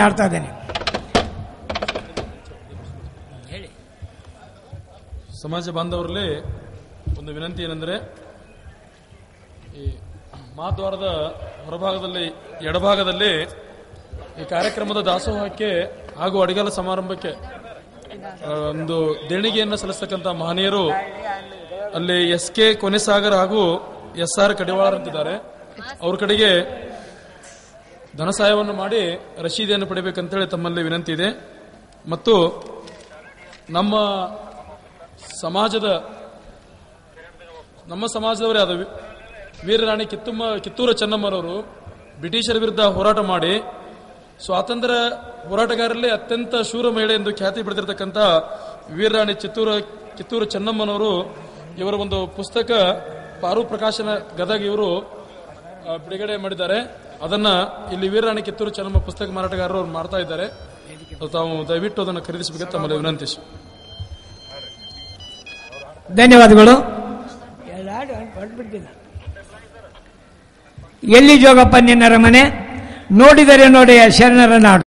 ಆಡ್ತಾ ಇದ್ದೇನೆ. ಸಮಾಜ ಬಾಂಧವರಲ್ಲಿ ಒಂದು ವಿನಂತಿ ಏನೆಂದರೆ, ಈ ಮಹಾದ್ವಾರದ ಹೊರಭಾಗದಲ್ಲಿ ಎಡಭಾಗದಲ್ಲಿ ಈ ಕಾರ್ಯಕ್ರಮದ ದಾಸೋಹಕ್ಕೆ ಹಾಗೂ ಅಡಿಗಾಲ ಸಮಾರಂಭಕ್ಕೆ ಒಂದು ದೇಣಿಗೆಯನ್ನು ಸಲ್ಲಿಸತಕ್ಕಂಥ ಮಹನೀಯರು ಅಲ್ಲಿ SK ಕೊನೆಸಾಗರ್ ಹಾಗೂ SR ಕಡಿವಾಳರ್ ಅಂತಿದ್ದಾರೆ. ಅವ್ರ ಕಡೆಗೆ ಧನ ಸಹಾಯವನ್ನು ಮಾಡಿ ರಶೀದಿಯನ್ನು ಪಡಿಬೇಕಂತೇಳಿ ತಮ್ಮಲ್ಲಿ ವಿನಂತಿ ಇದೆ. ಮತ್ತು ನಮ್ಮ ಸಮಾಜದವರೇ ಆದ ವೀರರಾಣಿ ಕಿತ್ತೂರ ಚೆನ್ನಮ್ಮರವರು ಬ್ರಿಟಿಷರ ವಿರುದ್ಧ ಹೋರಾಟ ಮಾಡಿ ಸ್ವಾತಂತ್ರ್ಯ ಹೋರಾಟಗಾರರಲ್ಲಿ ಅತ್ಯಂತ ಶೂರ ಮಹಿಳೆ ಎಂದು ಖ್ಯಾತಿ ಪಡೆದಿರತಕ್ಕಂಥ ವೀರರಾಣಿ ಕಿತ್ತೂರು ಚೆನ್ನಮ್ಮನವರು ಇವರ ಒಂದು ಪುಸ್ತಕ ಪಾರು ಪ್ರಕಾಶನ ಗದಗ ಇವರು ಬಿಡುಗಡೆ ಮಾಡಿದ್ದಾರೆ. ಅದನ್ನ ಇಲ್ಲಿ ವೀರರಾಣಿ ಕಿತ್ತೂರು ಚೆನ್ನಮ್ಮ ಪುಸ್ತಕ ಮಾರಾಟಗಾರರು ಮಾಡ್ತಾ ಇದ್ದಾರೆ. ತಾವು ದಯವಿಟ್ಟು ಅದನ್ನು ಖರೀದಿಸಬೇಕಂತ ತಮ್ಮಲ್ಲಿ ವಿನಂತಿ. ಧನ್ಯವಾದಗಳು. ಎಲ್ಲಿ ಜೋಗಪ್ಪ ನಿನ್ನರ ಮನೆ, ನೋಡಿದರೆ ನೋಡೆಯ ಶರಣರ ನಾಡು.